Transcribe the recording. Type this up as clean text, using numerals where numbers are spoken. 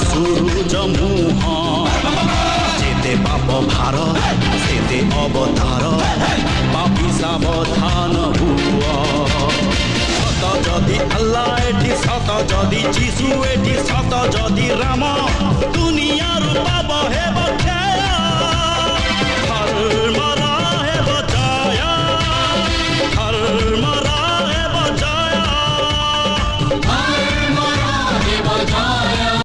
सुरुज मुह जेते पाप भार सेते अवतार पापी सावधान हुआ सत जदि अल्लाह एठी सत जदि जीशु एठी सत जदि